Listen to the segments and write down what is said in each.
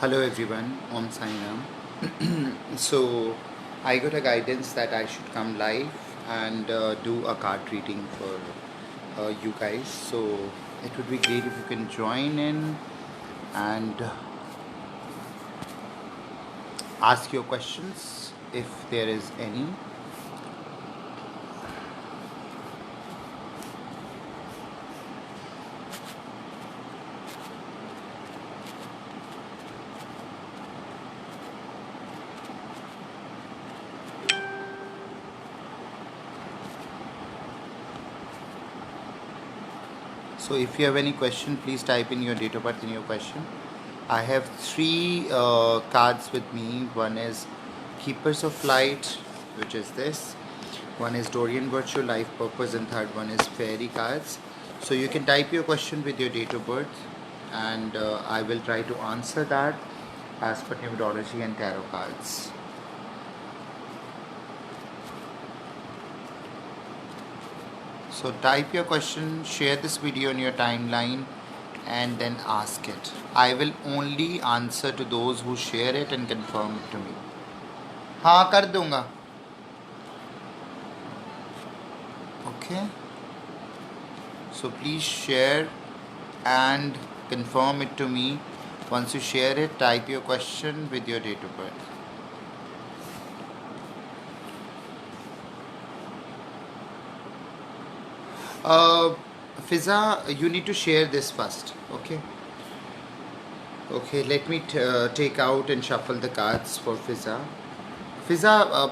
Hello everyone, Om Sainam. So I got a guidance that I should come live and do a card reading for you guys. So it would be great if you can join in and ask your questions if there is any. So if you have any question, please type in your date of birth in your question. I have three cards with me. One is Keepers of Light, which is this. One is Dorian Virtue, Life Purpose, and third one is Fairy cards. So you can type your question with your date of birth, and I will try to answer that as per numerology and tarot cards. So type your question, share this video on your timeline, and then ask it. I will only answer to those who share it and confirm it to me. हाँ कर दूंगा. Okay. So please share and confirm it to me. Once you share it, type your question with your date of birth. Fiza, you need to share this first. Okay. Okay, let me take out and shuffle the cards for Fiza. Fiza,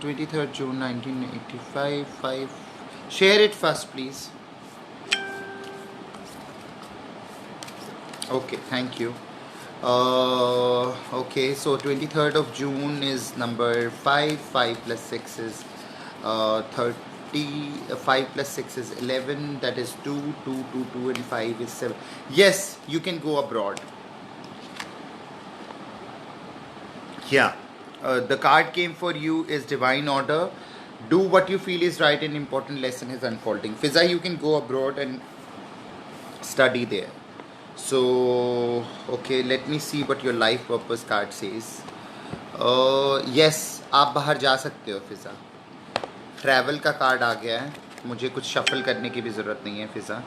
23rd June 1985, 5. Share it first, please. Okay, thank you. Okay, so 23rd of June is number 5. 5 plus 6 is 30. 5 plus 6 is 11. That is 2. 2, 2, 2, and 5 is 7. Yes, you can go abroad. Yeah. The card came for you is Divine Order. Do what you feel is right, an important lesson is unfolding. Fiza, you can go abroad and study there. So, okay, let me see what your life purpose card says. Yes, आप बाहर जा सकते हो फिज़ा. Travel का card आ गया है. मुझे कुछ शफल करने की भी ज़रूरत नहीं है फिज़ा.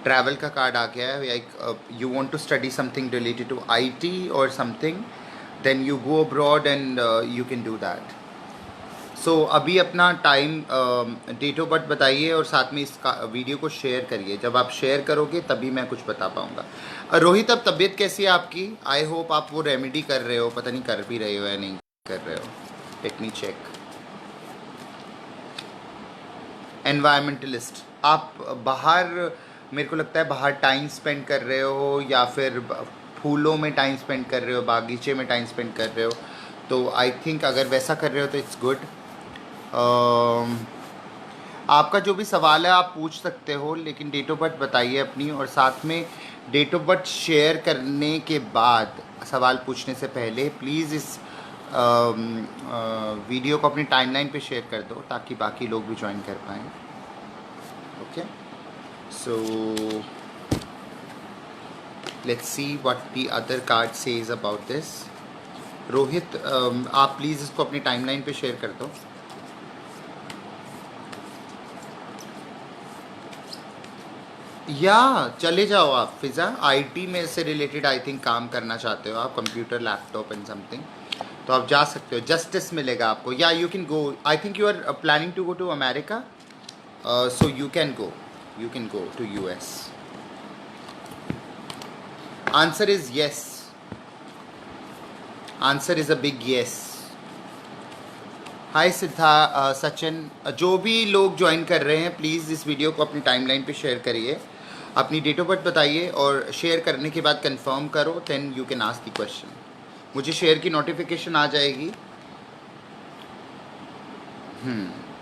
ट्रैवल का कार्ड आ गया है. Like you want to study something related to IT और something, then you go abroad and you can do that. So अभी अपना टाइम डेट ऑफ बर्थ बताइए और साथ में इस वीडियो को शेयर करिए. जब आप शेयर करोगे तभी मैं कुछ बता पाऊँगा. रोहित, अब तबीयत कैसी है आपकी? आई होप आप वो रेमेडी कर रहे हो. पता नहीं कर भी रहे हो या नहीं कर रहे हो. Let me check. एनवायरमेंटलिस्ट, आप बाहर, मेरे को लगता है बाहर टाइम स्पेंड कर रहे हो या फिर फूलों में टाइम स्पेंड कर रहे हो, बागीचे में टाइम स्पेंड कर रहे हो. तो आई थिंक अगर वैसा कर रहे हो तो इट्स गुड. आपका जो भी सवाल है आप पूछ सकते हो, लेकिन डेट ऑफ बर्थ बताइए अपनी, और साथ में डेट ऑफ बर्थ शेयर करने के बाद, सवाल पूछने से पहले प्लीज़ इस वीडियो को अपनी टाइमलाइन पे शेयर कर दो ताकि बाकी लोग भी ज्वाइन कर पाएँ. Okay, so let's see what the other card says about this. Rohit, आप प्लीज़ इसको अपनी टाइमलाइन पे शेयर कर दो. या चले जाओ आप फिज़ा. IT में से रिलेटेड आई थिंक काम करना चाहते हो आप, कंप्यूटर, लैपटॉप एंड समथिंग, तो आप जा सकते हो. जस्टिस मिलेगा आपको. या you can go. I think you are planning to go to America, so you can go to US. Answer is yes. Answer is a big yes. Hi Siddha, Sachin, जो भी लोग ज्वाइन कर रहे हैं प्लीज़ इस वीडियो को अपनी टाइमलाइन पे शेयर करिए. अपनी डेट ऑफ बर्थ बताइए और शेयर करने के बाद कंफर्म करो, then you can ask the question. मुझे शेयर की नोटिफिकेशन आ जाएगी.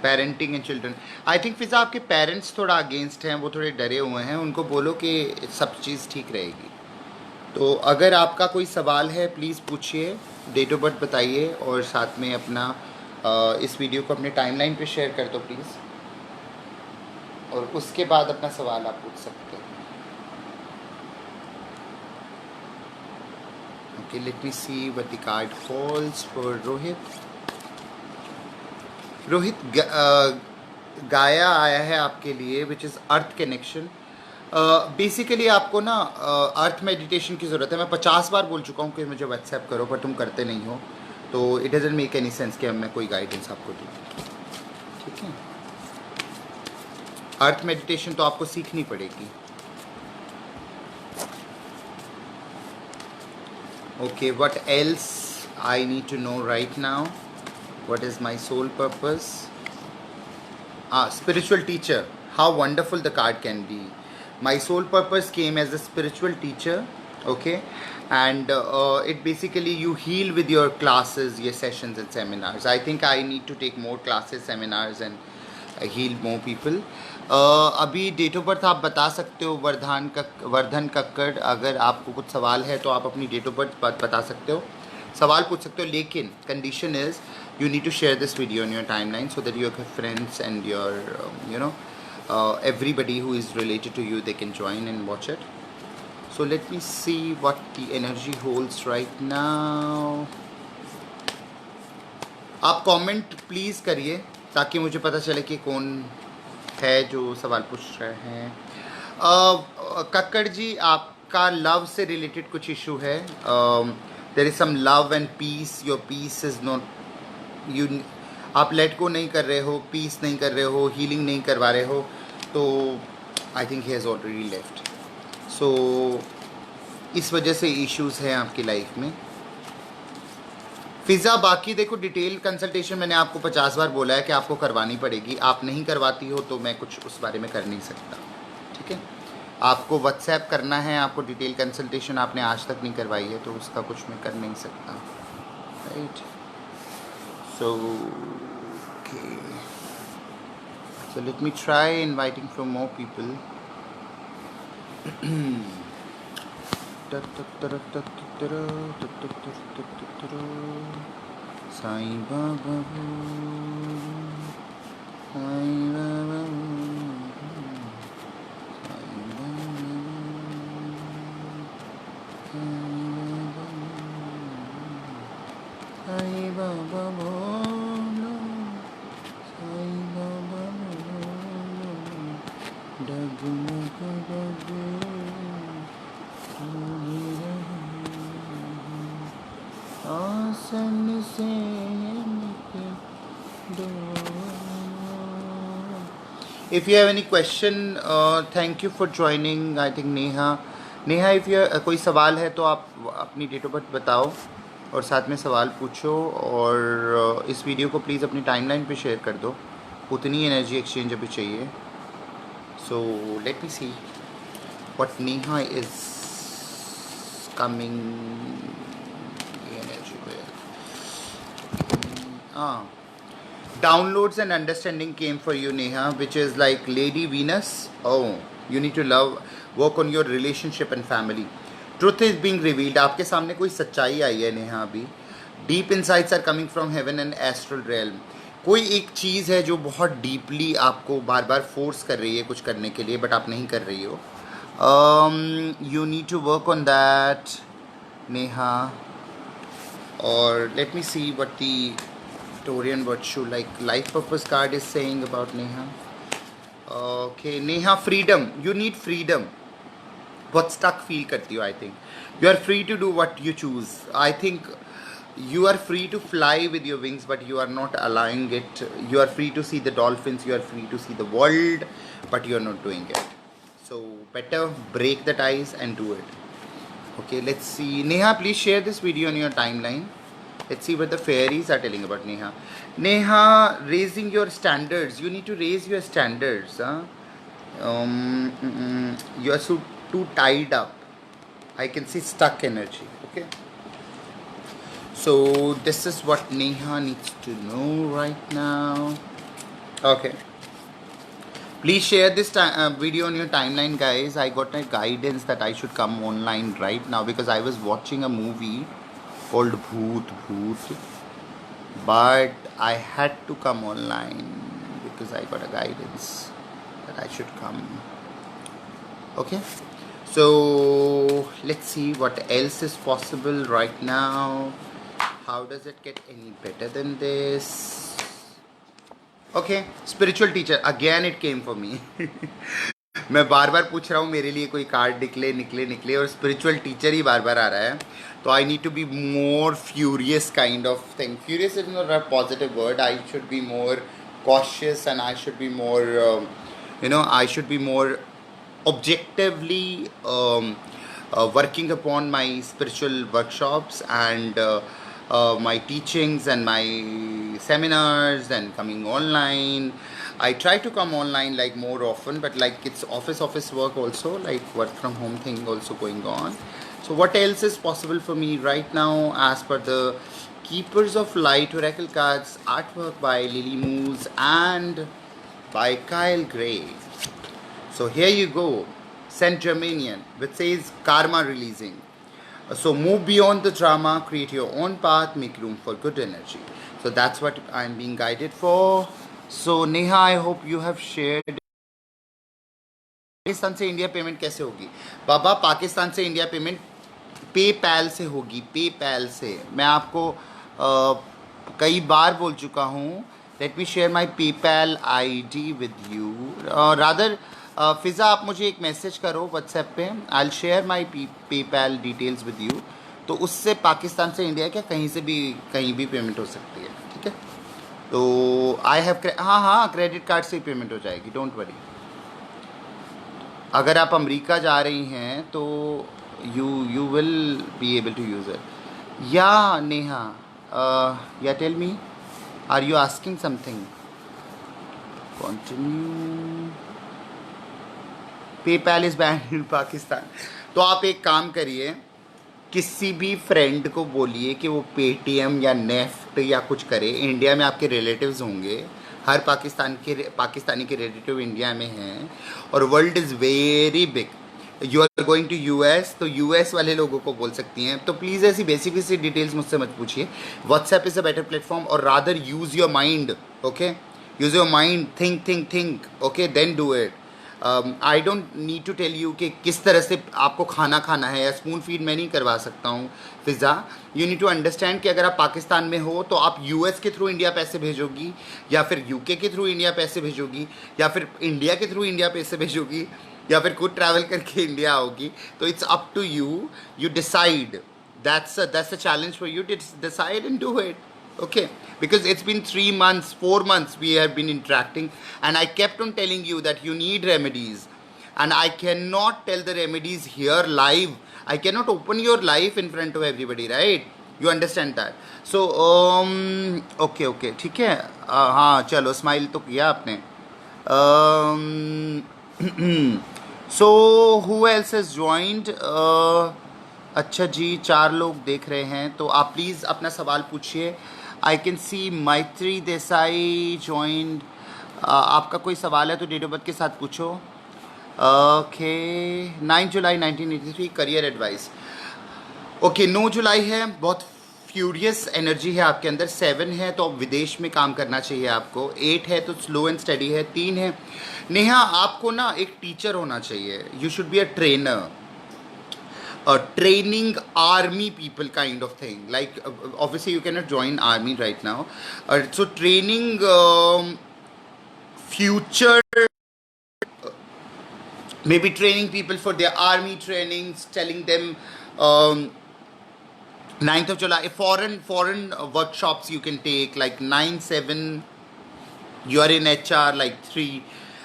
Parenting and children, I think Fiza आपके पेरेंट्स थोड़ा अगेंस्ट हैं, वो थोड़े डरे हुए हैं. उनको बोलो कि सब चीज़ ठीक रहेगी. तो अगर आपका कोई सवाल है प्लीज़ पूछिए, डेट ऑफ बर्थ बताइए और साथ में अपना इस वीडियो को अपने टाइमलाइन पे शेयर कर दो प्लीज़, और उसके बाद अपना सवाल आप पूछ सकते हैं. Okay, let me see what the card falls for Rohit. Rohit गाया आया है आपके लिए which is earth connection. Basically आपको ना अर्थ मेडिटेशन की ज़रूरत है. मैं 50 बार बोल चुका हूँ कि मुझे व्हाट्सएप करो, पर तुम करते नहीं हो, तो it doesn't make any sense कि अब मैं कोई गाइडेंस आपको दूँ. ठीक है, अर्थ मेडिटेशन तो आपको सीखनी पड़ेगी. Okay, what else I need to know right now. What is my soul purpose? Spiritual teacher. How wonderful the card can be. My soul purpose came as a spiritual teacher. Okay, and it basically you heal with your classes, your sessions and seminars. I think I need to take more classes, seminars and heal more people. अभी date of birth आप बता सकते हो वर्धन कक्कड़. अगर आपको कुछ सवाल है तो आप अपनी डेट ऑफ बर्थ बता सकते हो, सवाल पूछ सकते हो, लेकिन condition is you need to share this video on your timeline so that your friends and your everybody who is related to you, they can join and watch it. So let me see what the energy holds right now. आप comment please करिए ताकि मुझे पता चले कि कौन है जो सवाल पूछ रहे हैं. कक्कड़ जी, आपका लव से रिलेटेड कुछ इशू है. There is some love and peace. Your peace is not you. आप लेट को नहीं कर रहे हो, पीस नहीं कर रहे हो, हीलिंग नहीं करवा रहे हो, तो I think he has already left. So इस वजह से इश्यूज़ हैं आपकी लाइफ में. फ़िज़ा, बाकी देखो डिटेल कंसल्टेशन मैंने आपको 50 बार बोला है कि आपको करवानी पड़ेगी. आप नहीं करवाती हो तो मैं कुछ उस बारे में कर नहीं सकता. ठीक है, आपको व्हाट्सएप करना है, आपको डिटेल कंसल्टेशन आपने आज तक नहीं करवाई है तो उसका कुछ मैं कर नहीं सकता. Right. So, okay. So let me try inviting from more people. Sai Baba, Sai Baba, Sai Baba, Bolo, Sai Baba, Bolo, Dagmag Dagu, आसन से निकलो. If you have any question, thank you for joining. I think Neha if you कोई सवाल है तो आप अपनी date of birth बताओ और साथ में सवाल पूछो. और इस वीडियो को प्लीज़ अपनी टाइमलाइन पे शेयर कर दो. उतनी एनर्जी एक्सचेंज अभी चाहिए. So let me see what Neha is coming. Downloads and understanding came for you, Neha, which is like Lady Venus. Oh, you need to work on your relationship and family. Truth is being revealed. आपके सामने कोई सच्चाई आई है नेहा अभी. Deep insights are coming from heaven and astral realm. कोई एक चीज़ है जो बहुत डीपली आपको बार बार फोर्स कर रही है कुछ करने के लिए, बट आप नहीं कर रही हो. You need to work on that, Neha. Or let me see what the Victorian virtue like life purpose card is saying about Neha. Okay, Neha, freedom. You need freedom. बहुत stuck feel करती हो. I think you are free to do what you choose. I think you are free to fly with your wings, but you are not allowing it. You are free to see the dolphins. You are free to see the world, but you are not doing it. So better break the ties and do it. Okay, let's see. Neha, please share this video on your timeline. Let's see what the fairies are telling about Neha. Neha, raising your standards. You need to raise your standards. You are too tied up. I can see stuck energy. Okay. So this is what Neha needs to know right now. Okay. Please share this video on your timeline, guys. I got a guidance that I should come online right now because I was watching a movie called Bhoot, but I had to come online because I got a guidance that I should come. Okay, So let's see what else is possible right now. How does it get any better than this? Okay, spiritual teacher again, it came for me. मैं बार बार पूछ रहा हूँ मेरे लिए कोई card निकले निकले निकले, और स्पिरिचुअल टीचर ही बार बार आ रहा है. तो I need to be more furious kind of thing. Furious is not a positive word. I should be more cautious, and I should be more, I should be more objectively working upon my spiritual workshops and my teachings and my seminars and coming online. I try to come online like more often, but like it's office work also, like work from home thing also going on. So what else is possible for me right now as per the Keepers of Light Oracle cards, artwork by Lily Moose and by Kyle Gray. So here you go, Saint Germanian, which says karma releasing. So move beyond the drama, create your own path, make room for good energy. So that's what I'm being guided for. So Neha, I hope you have shared. Pakistan से India payment कैसे होगी बाबा? पाकिस्तान से India payment PayPal से होगी. PayPal से मैं आपको कई बार बोल चुका हूँ. Let me share my PayPal ID with you. Rather Fiza, आप मुझे एक मैसेज करो व्हाट्सएप पे. I will share my PayPal details with you. तो उससे पाकिस्तान से इंडिया क्या कहीं भी पेमेंट हो सकती है. ठीक है. तो आई हैव हाँ क्रेडिट कार्ड से ही पेमेंट हो जाएगी, डोंट वरी. अगर आप अमेरिका जा रही हैं तो you will be able to use it. या नेहा, या tell me, are you asking something? Continue. PayPal is banned in Pakistan. तो आप एक काम करिए, किसी भी फ्रेंड को बोलिए कि वो पेटीएम या नेफ्ट या कुछ करे. इंडिया में आपके रिलेटिव्स होंगे, हर पाकिस्तानी के रिलेटिव इंडिया में हैं, और world is very big. You are going to US, तो यूएस वाले लोगों को बोल सकती हैं. तो प्लीज़ ऐसी बेसिक सी डिटेल्स मुझसे मत पूछिए. WhatsApp is a better platform, और rather use your mind. Okay, use your mind, think. Okay, then do it. I don't need to tell you कि किस तरह से आपको खाना खाना है, या स्पून फीड मैं नहीं करवा सकता हूँ. फिज़ा, यू नीड टू अंडरस्टैंड कि अगर आप पाकिस्तान में हो तो आप यूएस के थ्रू इंडिया पैसे भेजोगी, या फिर यूके के थ्रू इंडिया पैसे भेजोगी, या फिर इंडिया के थ्रू इंडिया पैसे भेजोगी, या फिर खुद ट्रैवल करके इंडिया आओगी. तो it's up to you. You decide. That's a challenge for you to decide and do it. Okay, because it's been 3 months, 4 months we have been interacting, and I kept on telling you that you need remedies, and I cannot tell the remedies here live. I cannot open your life in front of everybody, right? You understand that? So okay, ठीक है. हाँ चलो, smile तो किया आपने. So who else has joined? अच्छा जी, 4 लोग देख रहे हैं, तो आप प्लीज़ अपना सवाल पूछिए. आई कैन सी मैत्री देसाई ज्वाइंड. आपका कोई सवाल है तो डेट ऑफ बर्थ के साथ पूछो. ओके, 9 जुलाई 1983, करियर एडवाइस. ओके, 9 जुलाई है, बहुत फ्यूरियस एनर्जी है आपके अंदर. 7 है तो विदेश में काम करना चाहिए आपको. 8 है तो स्लो एंड स्टडी है. 3 है, नेहा आपको ना एक टीचर होना चाहिए. You should be a trainer, training army people kind of thing. Like obviously you cannot join army right now. So training future, maybe training people for their army trainings, telling them 9th of July, foreign workshops you can take, like 9-7. You are in HR, like 3.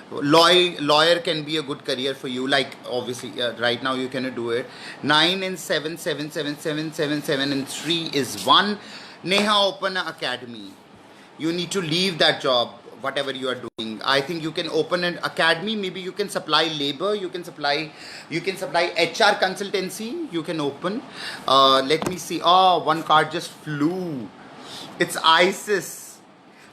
Lawyer can be a good career for you. Like obviously right now you cannot do it. 9 and 7, 7, 7, 7, 7, 7 and 3 is 1. Neha, open an academy. You need to leave that job, whatever you are doing. I think you can open an academy. Maybe you can supply labor, you can supply HR consultancy. You can open. Let me see. Oh, one card just flew. It's Isis,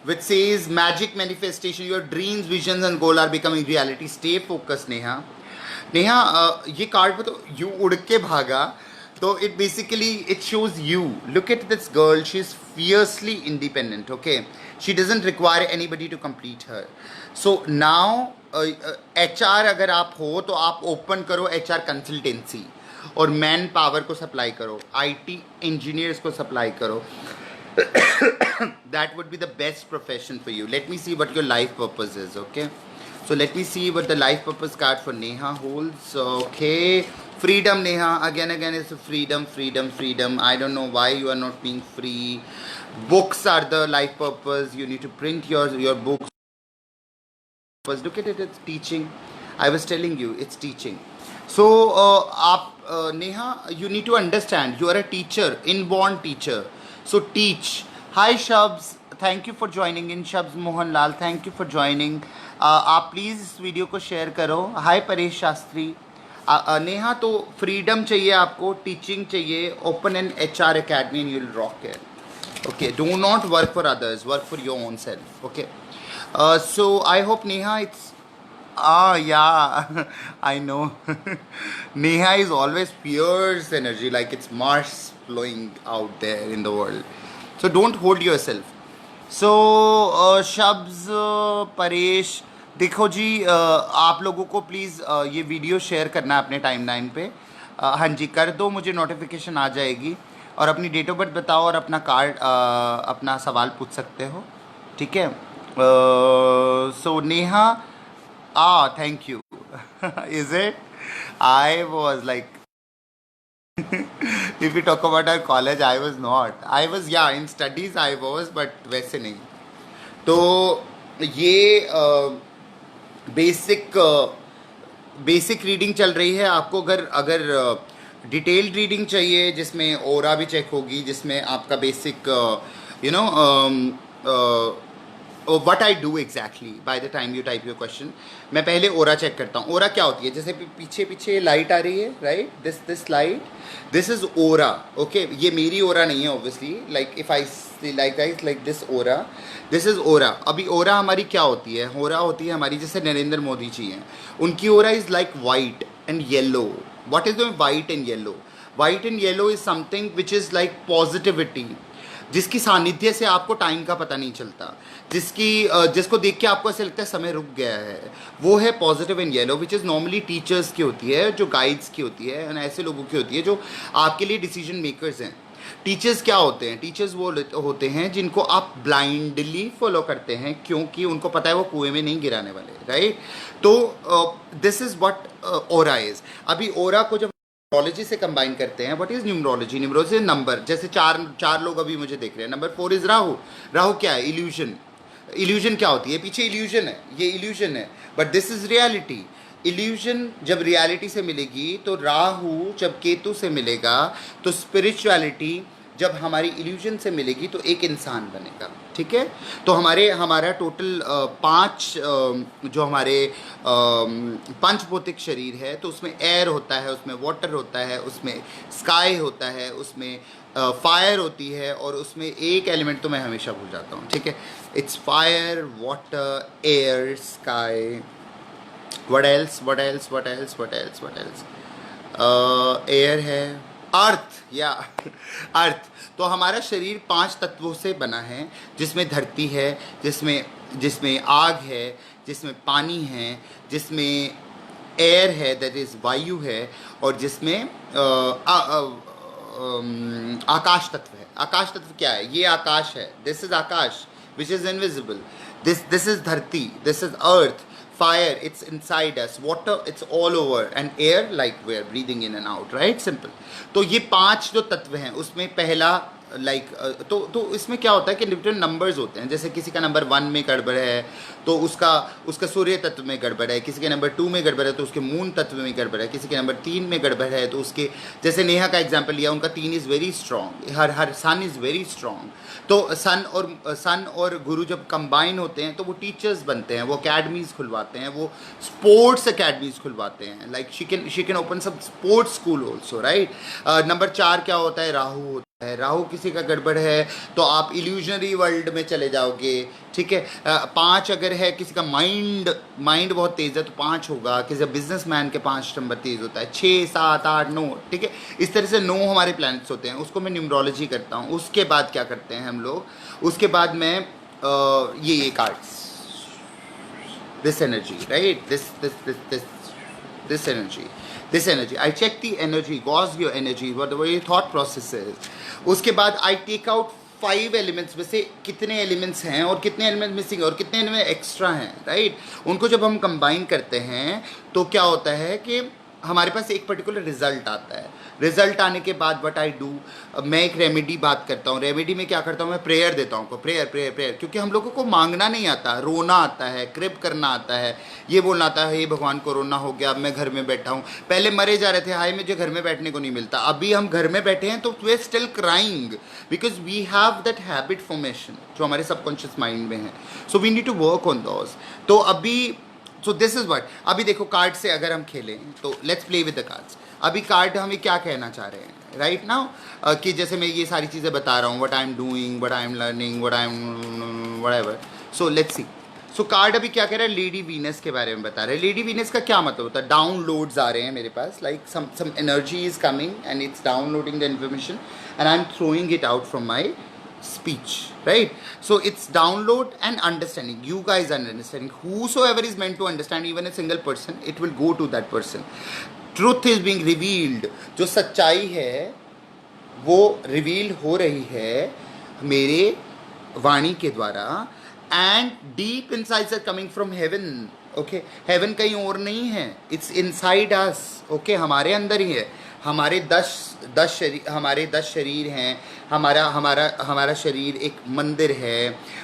which says magic manifestation. Your dreams, visions and goal are becoming reality. Stay focused, Neha. ये card पे तो you उड़ के भागा, तो it basically it shows you. Look at this girl. She is fiercely independent. Okay, she doesn't require anybody to complete her. So now HR अगर आप हो तो आप ओपन करो HR कंसल्टेंसी और मैन पावर को सप्लाई करो, IT इंजीनियर्स को सप्लाई करो. That would be the best profession for you. Let me see what your life purpose is, okay? So let me see what the life purpose card for Neha holds. Okay, freedom, Neha. Again, it's freedom, freedom, freedom. I don't know why you are not being free. Books are the life purpose. You need to print your books. Look at it, it's teaching. I was telling you, it's teaching. So, Neha, you need to understand, you are a teacher, inborn teacher. So teach. Hi Shabs, thank you for joining in. Shabs Mohanlal, thank you for joining. आप please इस video को share करो. हाय परेश शास्त्री. नेहा, तो freedom चाहिए आपको, teaching चाहिए, open an HR academy and you will rock it. Okay, do not work for others, work for your own self. Okay, so I hope Neha, it's yeah, I know. Neha is always fierce energy, like it's Mars flowing out there in the world. So don't hold yourself. So Shabs, Paresh, देखो जी, आप लोगों को please ये video share करना है अपने timeline पे. हाँ जी, कर दो, मुझे नोटिफिकेशन आ जाएगी. और अपनी डेट ऑफ बर्थ बताओ और अपना कार्ड, अपना सवाल पूछ सकते हो, ठीक है. So Neha, thank you. Is it? I was like, if you talk about our college, I was not. I was, yeah, in studies I was, but वैसे नहीं. तो ये बेसिक रीडिंग चल रही है. आपको अगर डिटेल्ड रीडिंग चाहिए जिसमें ओरा भी चेक होगी, जिसमें आपका basic what I do exactly by the time you type your question. मैं पहले ओरा चेक करता हूँ. ओरा क्या होती है? जैसे पीछे लाइट आ रही है, right, this light, this is aura. Okay, ये मेरी ओरा नहीं है obviously. Like if I like this aura, this is aura. अभी ओरा हमारी क्या होती है? ओरा होती है हमारी, जैसे नरेंद्र मोदी जी हैं, उनकी aura is like white and yellow. What is the white and yellow? White and yellow is something which is like positivity, जिसकी सानिध्य से आपको टाइम का पता नहीं चलता, जिसको देख के आपको ऐसा लगता है समय रुक गया है, वो है positive and yellow, which is normally teachers की होती है, जो गाइड्स की होती है, और ऐसे लोगों की होती है जो आपके लिए डिसीजन मेकर्स हैं. टीचर्स क्या होते हैं? टीचर्स वो होते हैं जिनको आप ब्लाइंडली फॉलो करते हैं, क्योंकि उनको पता है वो कुएं में नहीं गिराने वाले, राइट. तो this is what aura is. अभी ओरा को जब न्यूमरोलॉजी से कंबाइन करते हैं, what is numerology? Numerology number, जैसे चार लोग अभी मुझे देख रहे हैं. Number 4 is Rahu. राहु क्या है? इल्यूजन. इल्यूजन क्या होती है? पीछे इल्यूजन है, ये इल्यूजन है, but this is reality. Illusion जब रियलिटी से मिलेगी, तो राहु जब केतु से मिलेगा, तो स्पिरिचुअलिटी जब हमारी इल्यूजन से मिलेगी, तो एक इंसान बनेगा, ठीक है. तो हमारा टोटल 5 जो हमारे पंचभौतिक शरीर है, तो उसमें एयर होता है, उसमें वाटर होता है, उसमें स्काई होता है, उसमें फायर होती है, और उसमें एक एलिमेंट तो मैं हमेशा भूल जाता हूँ, ठीक है. It's fire, water, air, sky. What else? Air है, अर्थ, या अर्थ. तो हमारा शरीर 5 तत्वों से बना है, जिसमें धरती है, जिसमें आग है, जिसमें पानी है, जिसमें एयर है, दैट इज़ वायु है, और जिसमें आकाश तत्व है. आकाश तत्व क्या है? ये आकाश है, this is akash which is invisible. This is dharti, this is earth. Fire, it's inside us. Water, it's all over. And air, like we're breathing in and out, right? Simple. तो ये 5 जो तत्व हैं, उसमें पहला तो इसमें क्या होता है कि डिफरेंट नंबर्स होते हैं. जैसे किसी का नंबर 1 में गड़बड़ है, तो उसका सूर्य तत्व में गड़बड़ है. किसी के नंबर 2 में गड़बड़ है, तो उसके मून तत्व में गड़बड़ है. किसी के नंबर 3 में गड़बड़ है, तो उसके, जैसे नेहा का एग्जांपल लिया, उनका 3 is very strong, her son is very strong. तो सन और गुरु जब कंबाइन होते हैं, तो वो टीचर्स बनते हैं, वो अकेडमीज़ खुलवाते हैं, वो स्पोर्ट्स अकेडमीज़ खुलवाते हैं. लाइक शी कैन ओपन सब sports school also, right. Number 4 क्या होता है? राहु होता है. राहु किसी का गड़बड़ है, तो आप इल्यूजनरी वर्ल्ड में चले जाओगे, ठीक है. 5 अगर है, किसी का माइंड बहुत तेज़ है, तो 5 होगा. किसी बिजनेसमैन के 5 नंबर तेज़ होता है. 6, 7, 8, 9, ठीक है. इस तरह से 9 हमारे प्लैनेट्स होते हैं. उसको मैं न्यूमरोलॉजी करता हूँ. उसके बाद क्या करते हैं हम लोग? उसके बाद मैं ये cards, this energy, right? This energy, this energy. I check the energy, gauge your energy, whatever your thought process is. उसके बाद I take out 5 एलिमेंट्स में से कितने एलिमेंट्स हैं और कितने एलिमेंट्स मिसिंग और कितने एलिमेंट एक्स्ट्रा हैं, राइट? उनको जब हम कंबाइन करते हैं तो क्या होता है कि हमारे पास एक पर्टिकुलर रिजल्ट आता है. रिजल्ट आने के बाद व्हाट आई डू, मैं एक रेमेडी बात करता हूँ. रेमेडी में क्या करता हूँ, मैं प्रेयर देता हूँ. प्रेयर प्रेयर प्रेयर, क्योंकि हम लोगों को मांगना नहीं आता, रोना आता है, क्रिप करना आता है, ये बोलना आता है, हे भगवान कोरोना हो गया, अब मैं घर में बैठा हूँ. पहले मरे जा रहे थे, हाय मुझे घर में बैठने को नहीं मिलता. अभी हम घर में बैठे हैं तो वे still crying because we have that habit formation जो हमारे सबकॉन्शियस माइंड में है. So we need to work on those. तो अभी सो दिस इज व्हाट. अभी देखो कार्ड से अगर हम खेलें तो let's play with the cards. अभी कार्ड हमें क्या कहना चाह रहे हैं राइट नाउ, कि जैसे मैं ये सारी चीज़ें बता रहा हूँ, what I am doing, what I am learning, what I am whatever. So let's see. So card अभी क्या कह रहा है, लेडी वीनस के बारे में बता रहे हैं. लेडी वीनस का क्या मतलब होता है, डाउनलोड्स आ रहे हैं मेरे पास, like some energy is coming and it's downloading the information and I am throwing it out from my speech, right? So it's download and understanding. You guys are understanding. Whosoever is meant to understand, even a single person, it will go to that person. Truth is being revealed. जो सच्चाई है वो reveal हो रही है मेरे वाणी के द्वारा. And deep insights are coming from heaven. Okay, heaven कहीं और नहीं है, इट्स इनसाइड अस. ओके, हमारे अंदर ही है. हमारे 10 शरीर हैं. हमारा शरीर एक मंदिर है.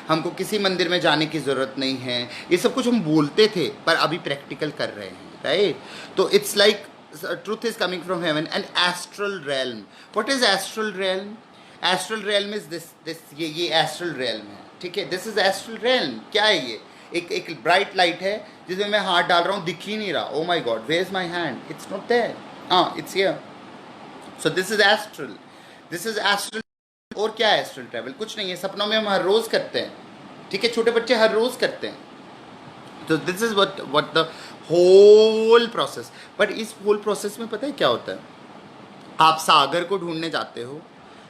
हमको किसी मंदिर में जाने की ज़रूरत नहीं है. ये सब कुछ हम बोलते थे पर अभी प्रैक्टिकल कर रहे हैं, राइट? तो it's like truth is coming from heaven and astral realm. What is astral realm? Astral realm is this ये एस्ट्रल रेल्म है, ठीक है? This is astral realm. क्या है ये? एक ब्राइट लाइट है जिसमें मैं हाथ डाल रहा हूँ, दिख ही नहीं रहा. Oh my god, where is my hand? It's not there. It's here. So this is astral. This is astral. और क्या है एस्ट्रल ट्रैवल? कुछ नहीं है, सपनों में हम हर रोज करते हैं, ठीक है? छोटे बच्चे हर रोज करते हैं. तो this is what the whole process. But इस होल प्रोसेस में पता है क्या होता है? आप सागर को ढूंढने जाते हो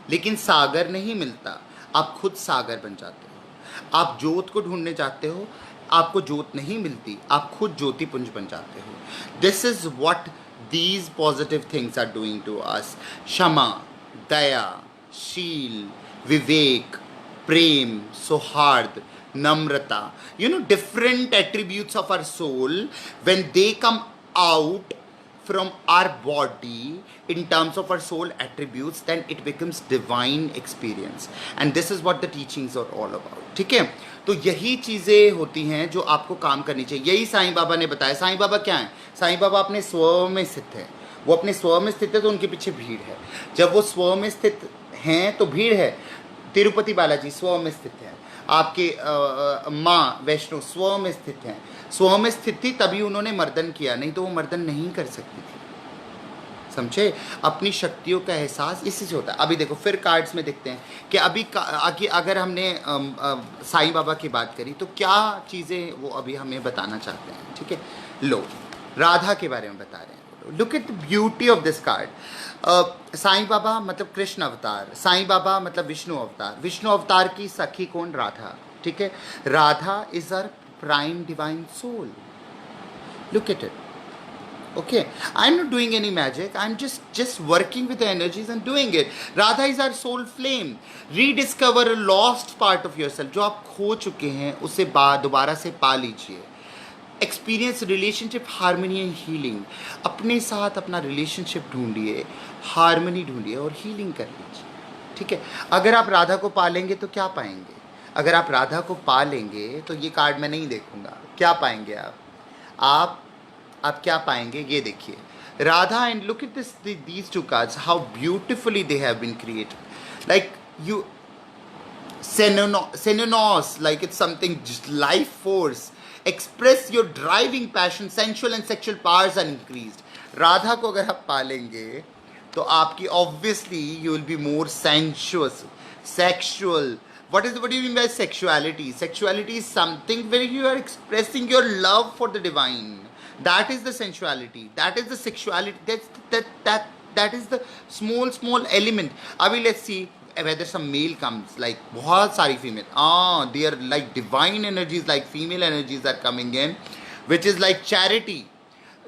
लेकिन सागर नहीं मिलता, आप खुद सागर बन जाते हो. आप जोत को ढूंढने जाते हो, आपको जोत नहीं मिलती, आप खुद ज्योतिपुंज बन जाते हो. This is what these positive things are doing to us. Shama, Daya, Sheel, Vivek, Prem, Sohard, Namrata. You know, different attributes of our soul, when they come out from our body in terms of our soul attributes, then it becomes divine experience. And this is what the teachings are all about. ठीक है? तो यही चीज़ें होती हैं जो आपको काम करनी चाहिए. यही साईं बाबा ने बताया. साईं बाबा क्या है? साईं बाबा अपने स्व में स्थित है. वो अपने स्व में स्थित है तो उनके पीछे भीड़ है. जब वो स्व में स्थित हैं तो भीड़ है. तिरुपति बालाजी स्व में स्थित है. आपके माँ वैष्णो स्व में स्थित हैं. स्व में स्थित थी तभी उन्होंने मर्दन किया, नहीं तो वो मर्दन नहीं कर सकती थी. समझे? अपनी शक्तियों का एहसास इसी से होता है. अभी देखो फिर कार्ड्स में देखते हैं कि अभी अगर हमने साईं बाबा की बात करी तो क्या चीज़ें वो अभी हमें बताना चाहते हैं, ठीक है? लो, राधा के बारे में बता रहे हैं. Look at the beauty of this card. Sai Baba मतलब कृष्ण अवतार, साईं बाबा मतलब विष्णु अवतार. विष्णु अवतार की सखी कौन? राधा, ठीक है? Radha is our prime divine soul. Look at it. Okay, I'm not doing any magic. I'm just working with the energies and doing it. Radha is our soul flame. Rediscover a lost part of yourself. जो आप खो चुके हैं उसे दोबारा से पा लीजिए. Experience relationship harmony and healing. अपने साथ अपना relationship ढूंढिए, harmony ढूंढिए और healing कर लीजिए, ठीक है? अगर आप राधा को पा लेंगे तो क्या पाएंगे? अगर आप राधा को पा लेंगे तो ये कार्ड मैं नहीं देखूंगा. क्या पाएंगे आप क्या पाएंगे? ये देखिए, Radha. And look at these two cards, how beautifully they have been created. Like you, synonymous, like it's something just life force. Express your driving passion, sensual and sexual powers are increased. Radha को अगर आप पालेंगे तो आपकी obviously you will be more sensuous, sexual. What do you mean by sexuality? Sexuality is something where you are expressing your love for the divine. That is the sensuality. That is the sexuality. That is the small element. Abhi let's see whether some male comes, like बहुत सारी female. They are like divine energies, like female energies are coming in. Which is like charity.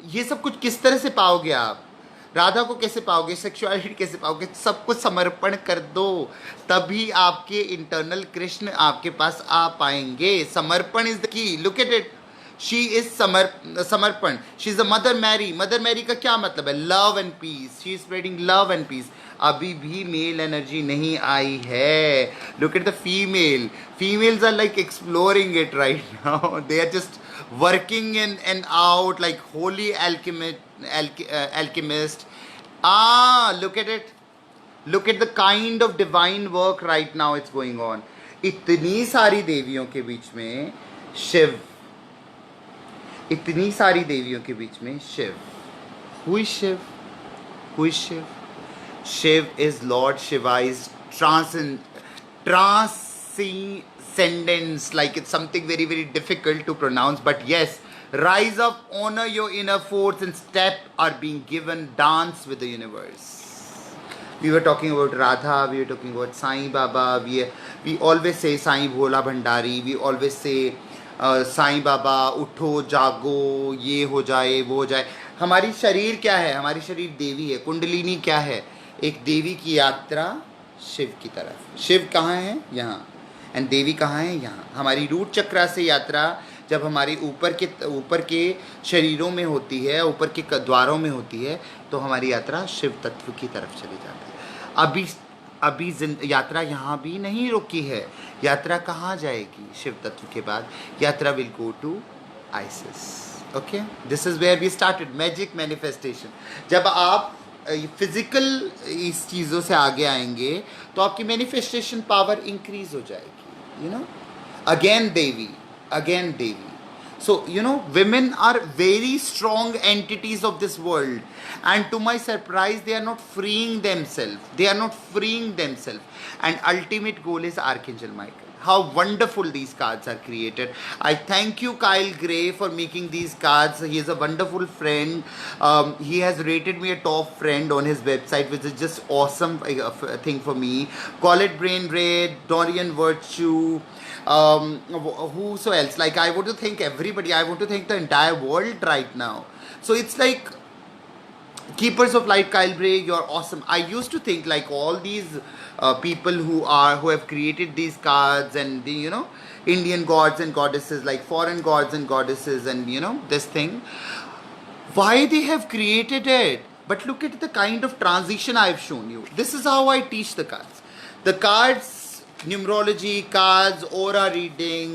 ये सब कुछ किस तरह से पाओगे आप? राधा को कैसे पाओगे? सेक्सुअलिटी कैसे पाओगे? सब कुछ समर्पण कर दो, तभी आपके इंटरनल कृष्ण आपके पास आ पाएंगे। Samarpan is the key. Look at it, she is samarpan. She is a mother Mary. Mother Mary का क्या मतलब है? Love and peace. She is spreading love and peace. अभी भी मेल एनर्जी नहीं आई है। Look at the female. Females are like exploring it right now. They are just working in and out like holy alchemist. Look at it. Look at the kind of divine work right now it's going on. इतनी सारी देवियों के बीच में शिव, इतनी सारी देवियों के बीच में Shiv. Who is Shiv? Who is Shiv? Shiv is Lord Shiva, is transcendence, like it's something very very difficult to pronounce, but yes, rise up, honor your inner force, and step are being given, dance with the universe. We were talking about Radha, we were talking about Sai Baba, we always say Sai Bhola Bhandari, we always say Sai Baba उठो जागो, ये हो जाए वो हो जाए। हमारी शरीर क्या है? हमारी शरीर देवी है। कुंडलिनी क्या है? एक देवी की यात्रा शिव की तरफ। शिव कहाँ है? यहाँ। एंड देवी कहाँ है? यहाँ। हमारी रूट चक्रा से यात्रा जब हमारी ऊपर के शरीरों में होती है, ऊपर के द्वारों में होती है, तो हमारी यात्रा शिव तत्व की तरफ चली जाती है। अभी यात्रा यहाँ भी नहीं रुकी है। यात्रा कहाँ जाएगी? शिव तत्व के बाद यात्रा will go to Isis. Okay, this is where we started magic manifestation. जब आप फिजिकल इस चीज़ों से आगे आएंगे तो आपकी मैनिफेस्टेशन पावर इंक्रीज हो जाएगी। You know, again Devi, again Devi. So, you know, women are very strong entities of this world, and to my surprise, they are not freeing themselves. They are not freeing themselves. And ultimate goal is Archangel Michael. How wonderful these cards are created. I thank you, Kyle Gray, for making these cards. He is a wonderful friend. He has rated me a top friend on his website, which is just awesome thing for me. Call it Brain Red, Dorian Virtue. Who so else? Like, I want to thank everybody. I want to thank the entire world right now. So it's like Keepers of Light, Kyle Bray, you're awesome. I used to think like all these people who have created these cards, and the, you know, Indian gods and goddesses, like foreign gods and goddesses, and you know, this thing, why they have created it. But look at the kind of transition I've shown you. This is how I teach the cards. The cards, numerology cards, aura reading,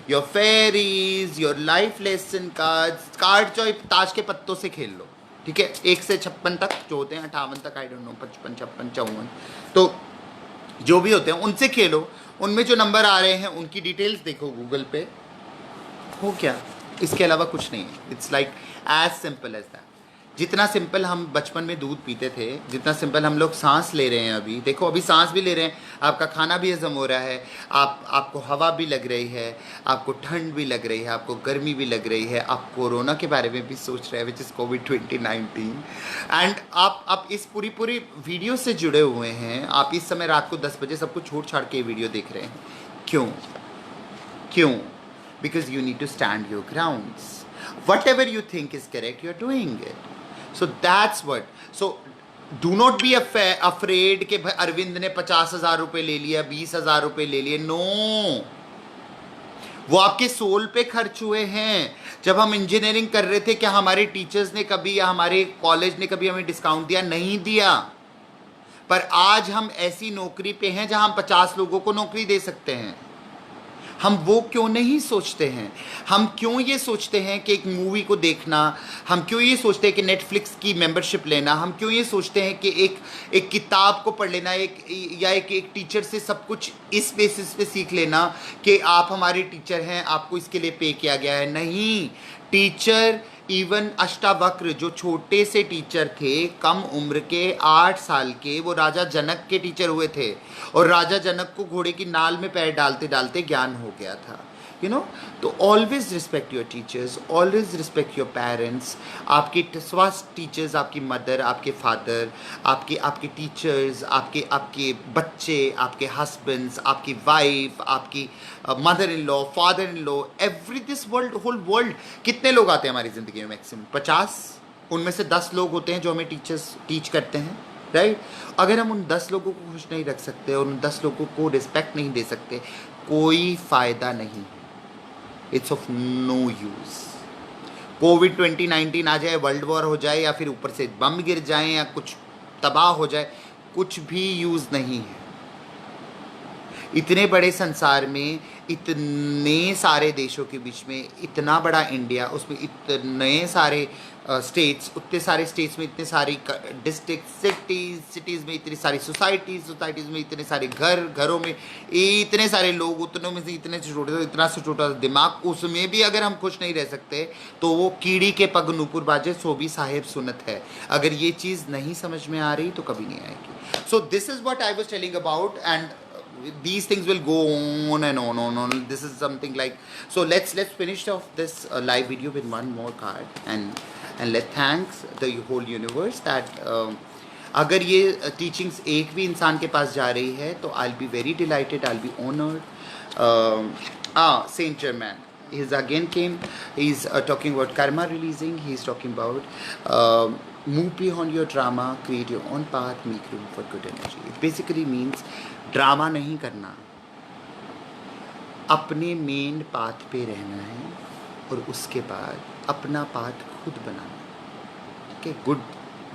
your fairies, your life lesson cards, card जो ताश के पत्तों से खेल लो, ठीक है, 1 से 56 तक जो होते हैं, 58 तक, आई डोंट नो, 55, 56, 54, तो जो भी होते हैं उनसे खेलो। उनमें जो नंबर आ रहे हैं उनकी डिटेल्स देखो गूगल पे, हो क्या, इसके अलावा कुछ नहीं है। It's like as simple as that. जितना सिंपल हम बचपन में दूध पीते थे, जितना सिंपल हम लोग सांस ले रहे हैं अभी, देखो अभी सांस भी ले रहे हैं, आपका खाना भी हजम हो रहा है, आपको हवा भी लग रही है, आपको ठंड भी लग रही है, आपको गर्मी भी लग रही है, आप कोरोना के बारे में भी सोच रहे हैं, विच इज़ कोविड 2019, एंड आप इस पूरी वीडियो से जुड़े हुए हैं। आप इस समय रात को 10 बजे सब कुछ छोड़ छाड़ के वीडियो देख रहे हैं। क्यों? Because you need to stand your grounds. Whatever you think is correct, you're doing it. So that's what. So do not be afraid कि भाई अरविंद ने 50,000 रुपये ले लिया, 20,000 रुपये ले लिए। नो, वो आपके सोल पे खर्च हुए हैं। जब हम इंजीनियरिंग कर रहे थे, क्या हमारे टीचर्स ने कभी या हमारे कॉलेज ने कभी हमें डिस्काउंट दिया? नहीं दिया। पर आज हम ऐसी नौकरी पे हैं जहां हम 50 लोगों को नौकरी दे सकते हैं। हम वो क्यों नहीं सोचते हैं? हम क्यों ये सोचते हैं कि एक मूवी को देखना, हम क्यों ये सोचते हैं कि नेटफ्लिक्स की मेंबरशिप लेना, हम क्यों ये सोचते हैं कि एक किताब को पढ़ लेना, एक टीचर से सब कुछ इस बेसिस पे सीख लेना कि आप हमारे टीचर हैं, आपको इसके लिए पे किया गया है? नहीं। टीचर, इवन अष्टावक्र जो छोटे से टीचर थे, कम उम्र के 8 साल के, वो राजा जनक के टीचर हुए थे, और राजा जनक को घोड़े की नाल में पैर डालते डालते ज्ञान हो गया था। You know. तो always respect your teachers, always respect your parents. आपके स्वास्थ्य टीचर्स, आपकी मदर, आपके फादर, आपके आपके टीचर्स, आपके आपके बच्चे, आपके हस्बैंड्स, आपकी वाइफ, आपकी mother in law, father in law, every this world, whole world. कितने लोग आते हैं हमारी ज़िंदगी में? मैक्सिमम 50. उनमें से 10 लोग होते हैं जो हमें टीच करते हैं, राइट. अगर हम उन 10 लोगों को खुश नहीं रख सकते और उन 10 लोगों को रिस्पेक्ट नहीं दे सकते, कोई फ़ायदा नहीं है. It's of no use. Covid 2019 आ जाए, वर्ल्ड वॉर हो जाए, या फिर ऊपर से बम गिर जाए, या कुछ तबाह हो जाए, कुछ भी यूज़ नहीं है. इतने बड़े संसार में, इतने सारे देशों के बीच में, इतना बड़ा इंडिया, उसमें इतने सारे स्टेट्स, उतने सारे स्टेट्स में इतने सारी डिस्ट्रिक्ट, सिटीज़ में इतनी सारी सोसाइटीज़ में इतने सारे घरों में इतने सारे लोग, उतनों में से इतना से छोटा दिमाग, उसमें भी अगर हम खुश नहीं रह सकते तो वो कीड़ी के पग नूपुर बाजे, सो भी साहेब सुनत है. अगर ये चीज़ नहीं समझ में आ रही तो कभी नहीं आएगी. So this is what I was telling about, and these things will go on and on. This is something like, so let's finish off this live video with one more card, and let thanks the whole universe that अगर ये teachings एक भी इंसान के पास जा रही है तो I'll be very delighted, I'll be honored. Saint Germain, he's again came, he's talking about karma releasing, he's talking about move beyond your drama, create your own path, make room for good energy. It basically means drama नहीं करना, अपने main path पे रहना है और उसके बाद अपना पाथ खुद बनाना. ठीक है, गुड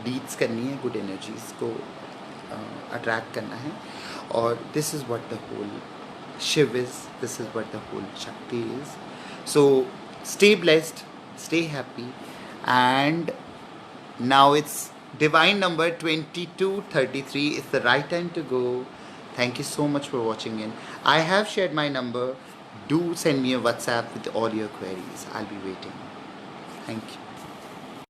डीड्स करनी है, गुड एनर्जीज को अट्रैक्ट करना है. और this is what the whole Shiva is, this is what the whole Shakti is. So stay blessed, stay happy, and now it's divine number 2233 is the right time to go. Thank you so much for watching in. I have shared my number. Do send me a WhatsApp with all your queries. I'll be waiting. Thank you.